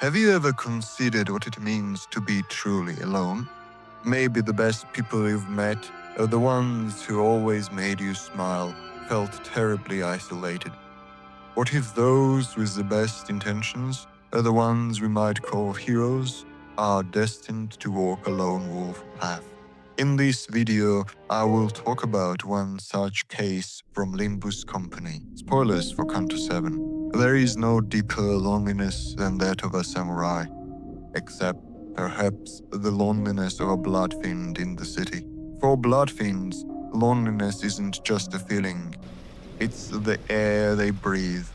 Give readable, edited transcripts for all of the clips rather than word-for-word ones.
Have you ever considered what it means to be truly alone? Maybe the best people you've met are the ones who always made you smile, felt terribly isolated. What if those with the best intentions are the ones we might call heroes, are destined to walk a lone wolf path? In this video, I will talk about one such case from Limbus Company. Spoilers for Canto 7. There is no deeper loneliness than that of a samurai, except perhaps the loneliness of a bloodfiend in the city. For bloodfiends, loneliness isn't just a feeling, it's the air they breathe,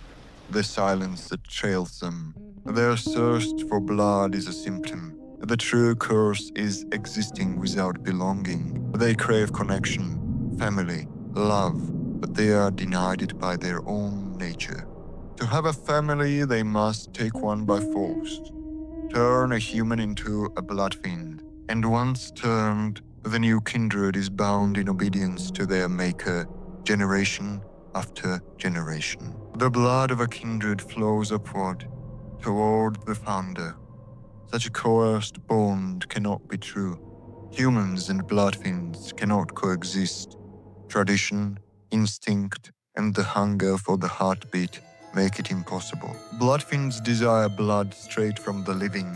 the silence that trails them. Their thirst for blood is a symptom. The true curse is existing without belonging. They crave connection, family, love, but they are denied it by their own nature. To have a family, they must take one by force, turn a human into a bloodfiend. And once turned, the new kindred is bound in obedience to their maker, generation after generation. The blood of a kindred flows upward, toward the founder. Such a coerced bond cannot be true. Humans and bloodfiends cannot coexist. Tradition, instinct, and the hunger for the heartbeat make it impossible. Bloodfiends desire blood straight from the living.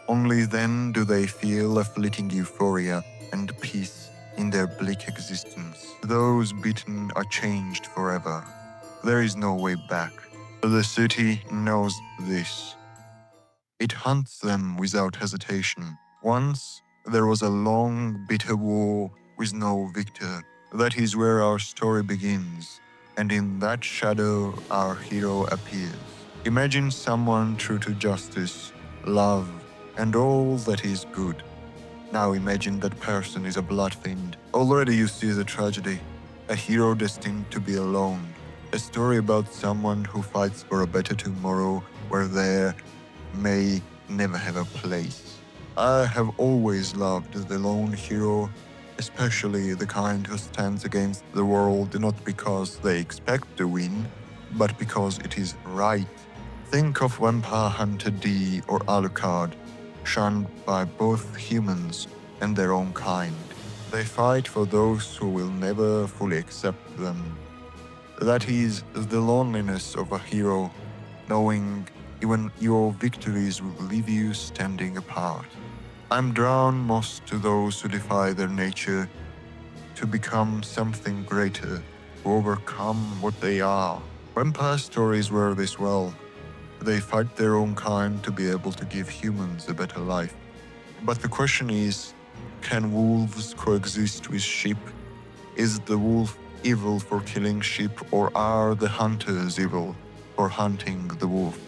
Only then do they feel a fleeting euphoria and peace in their bleak existence. Those beaten are changed forever. There is no way back. The city knows this. It hunts them without hesitation. Once, there was a long, bitter war with no victor. That is where our story begins, and in that shadow our hero appears. Imagine someone true to justice, love, and all that is good. Now imagine that person is a bloodfiend. Already you see the tragedy. A hero destined to be alone. A story about someone who fights for a better tomorrow where there may never have a place. I have always loved the lone hero, especially the kind who stands against the world not because they expect to win, but because it is right. Think of Vampire Hunter D or Alucard, shunned by both humans and their own kind. They fight for those who will never fully accept them. That is the loneliness of a hero, knowing even your victories will leave you standing apart. I'm drawn most to those who defy their nature, to become something greater, to overcome what they are. Vampire stories wear this well. They fight their own kind to be able to give humans a better life. But the question is, can wolves coexist with sheep? Is the wolf evil for killing sheep, or are the hunters evil for hunting the wolf?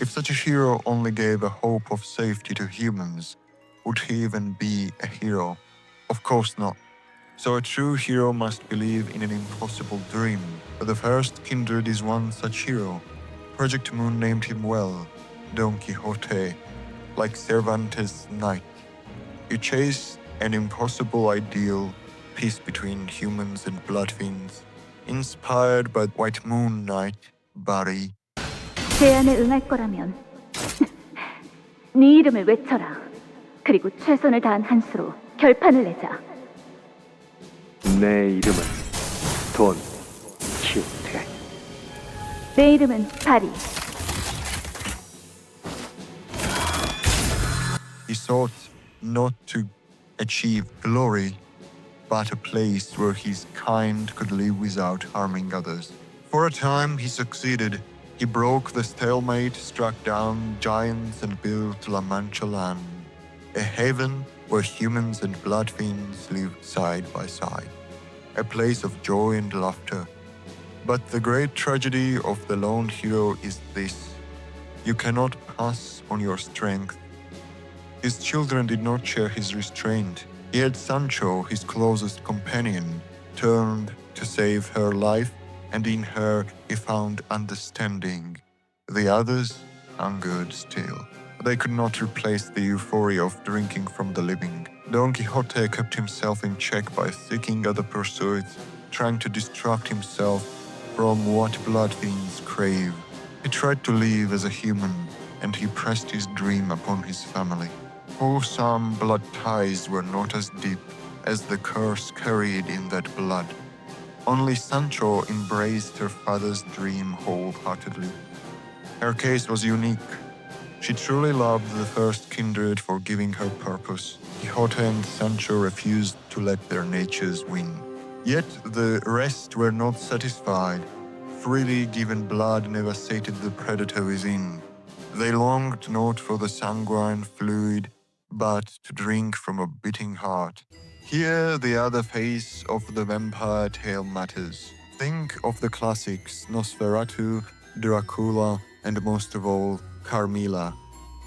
If such a hero only gave a hope of safety to humans, would he even be a hero? Of course not. So a true hero must believe in an impossible dream. The first kindred is one such hero. Project Moon named him well, Don Quixote, like Cervantes' knight. You chase an impossible ideal, peace between humans and bloodfiends, inspired by White Moon Knight, Barry. 제안에 응할 거라면 네 이름을 외쳐라. 그리고 최선을 다한 한 수로 결판을 내자. 내 이름은 돈 키호테. 내 이름은 바리. He sought not to achieve glory, but a place where his kind could live without harming others. For a time he succeeded. He broke the stalemate, struck down giants and built La Mancha Land, a haven where humans and bloodfiends live side by side, a place of joy and laughter. But the great tragedy of the lone hero is this: you cannot pass on your strength. His children did not share his restraint. He had Sancho, his closest companion, turned to save her life, and in her he found understanding. The others hungered still. They could not replace the euphoria of drinking from the living. Don Quixote kept himself in check by seeking other pursuits, trying to distract himself from what bloodfiends crave. He tried to live as a human, and he pressed his dream upon his family. Wholesome blood ties were not as deep as the curse carried in that blood. Only Sancho embraced her father's dream wholeheartedly. Her case was unique. She truly loved the first kindred for giving her purpose. Quixote and Sancho refused to let their natures win. Yet the rest were not satisfied. Freely given blood never sated the predator within. They longed not for the sanguine fluid, but to drink from a beating heart. Here the other face of the vampire tale matters. Think of the classics Nosferatu, Dracula, and most of all, Carmilla.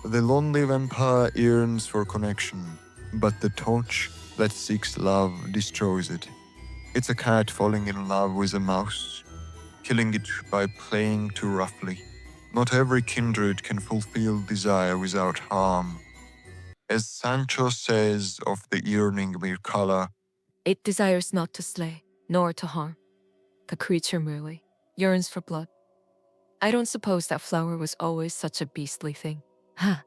The lonely vampire yearns for connection, but the torch that seeks love destroys it. It's a cat falling in love with a mouse, killing it by playing too roughly. Not every kindred can fulfill desire without harm. As Sancho says of the yearning Mircalla, It desires not to slay, nor to harm. The creature merely yearns for blood. I don't suppose that flower was always such a beastly thing. Ha!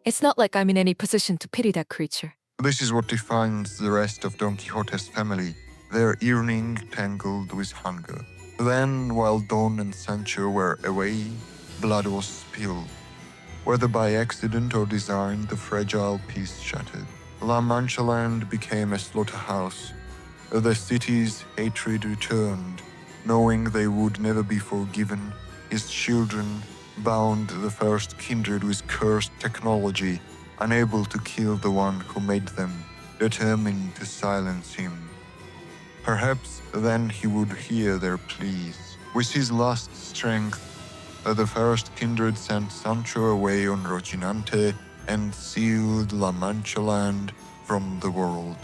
It's not like I'm in any position to pity that creature. this is what defines the rest of Don Quixote's family, their yearning tangled with hunger. Then, while Don and Sancho were away, blood was spilled. Whether by accident or design, the fragile peace shattered. Mancha Land became a slaughterhouse. The city's hatred returned. Knowing they would never be forgiven, his children bound the first kindred with cursed technology, unable to kill the one who made them, determined to silence him. Perhaps then he would hear their pleas. With his last strength, the first kindred sent Sancho away on Rocinante and sealed La Mancha Land from the world.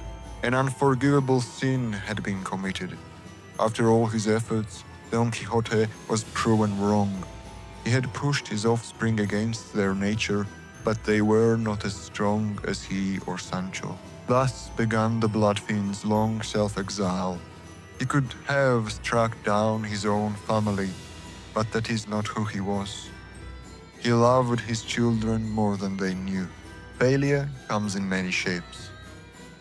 An unforgivable sin had been committed. After all his efforts, Don Quixote was proven wrong. He had pushed his offspring against their nature, but they were not as strong as he or Sancho. Thus began the Bloodfiends' long self-exile. He could have struck down his own family, but that is not who he was. He loved his children more than they knew. Failure comes in many shapes.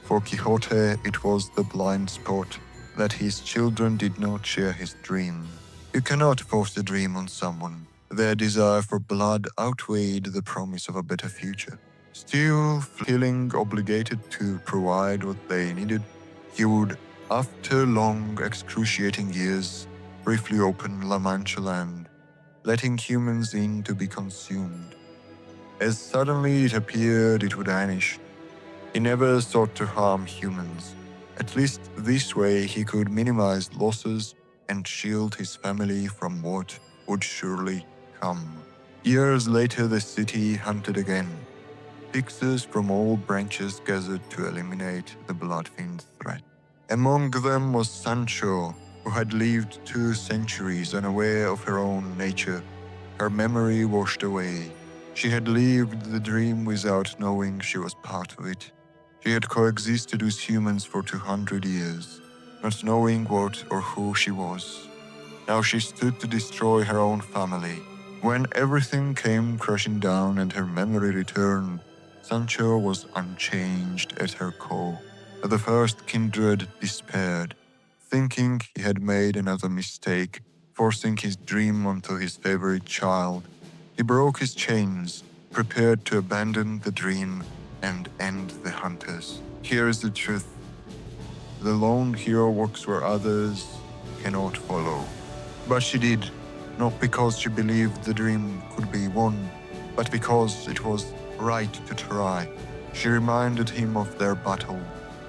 For Quixote, it was the blind spot that his children did not share his dream. You cannot force a dream on someone. Their desire for blood outweighed the promise of a better future. Still feeling obligated to provide what they needed, he would, after long excruciating years, briefly open La Mancha Land, letting humans in to be consumed. As suddenly it appeared it would vanish. He never sought to harm humans. At least this way he could minimize losses and shield his family from what would surely come. Years later the city hunted again. Fixers from all branches gathered to eliminate the Bloodfiend threat. Among them was Sancho, who had lived 2 centuries unaware of her own nature, her memory washed away. She had lived the dream without knowing she was part of it. She had coexisted with humans for 200 years, not knowing what or who she was. Now she stood to destroy her own family. When everything came crashing down and her memory returned, Sancho was unchanged at her core. The first kindred despaired, thinking he had made another mistake, forcing his dream onto his favorite child. He broke his chains, prepared to abandon the dream and end the hunters. Here is the truth. The lone hero walks where others cannot follow. But she did, not because she believed the dream could be won, but because it was right to try. She reminded him of their battle,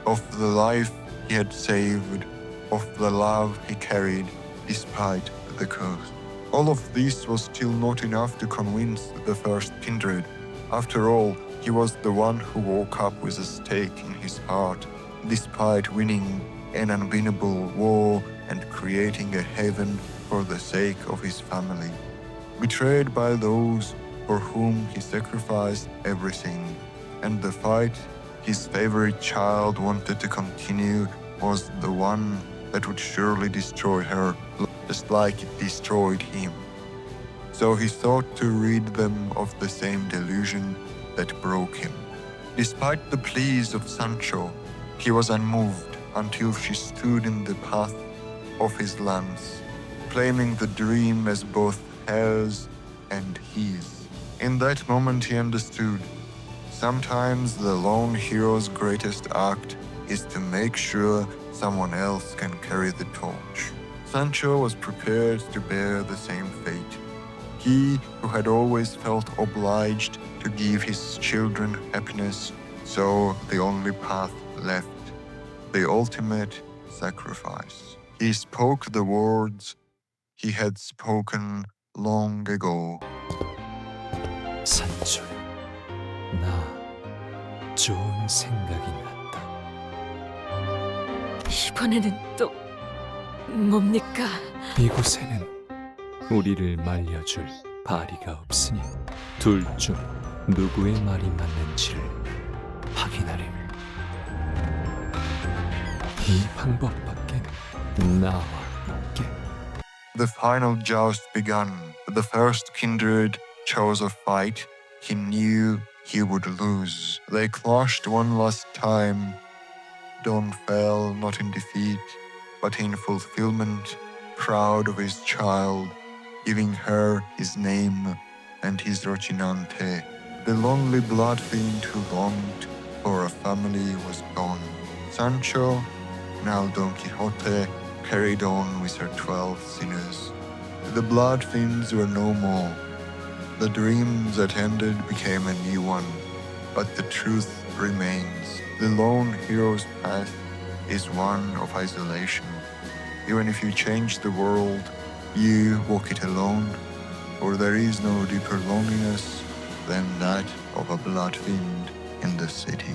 of the life he had saved, of the love he carried despite the curse. All of this was still not enough to convince the first kindred. After all, he was the one who woke up with a stake in his heart, despite winning an unwinnable war and creating a heaven for the sake of his family. Betrayed by those for whom he sacrificed everything, and the fight his favorite child wanted to continue was the one that would surely destroy her, just like it destroyed him. so he thought to rid them of the same delusion that broke him. Despite the pleas of Sancho, he was unmoved until she stood in the path of his lance, claiming the dream as both hers and his. In that moment he understood. Sometimes the lone hero's greatest act is to make sure someone else can carry the torch. Sancho was prepared to bear the same fate. He who had always felt obliged to give his children happiness saw the only path left, the ultimate sacrifice. He spoke the words he had spoken long ago. 산초, 나 좋은 생각이 났다. 이번에는 또 뭡니까? 이곳에는 우리를 말려줄 바리가 없으니 둘 중 누구의 말이 맞는지를 확인하렴. 이 방법밖에 나와 없게. The final joust began. The first kindred chose a fight he knew he would lose. They clashed one last time. Don fell not in defeat, but in fulfillment, proud of his child, giving her his name and his Rocinante. The lonely Bloodfiend who longed for a family was gone. Sancho, now Don Quixote, carried on with her 12 sinners. The Bloodfiends were no more. The dream that ended became a new one, but the truth remains. The lone hero's path is one of isolation. Even if you change the world, you walk it alone, for there is no deeper loneliness than that of a Bloodfiend in the city.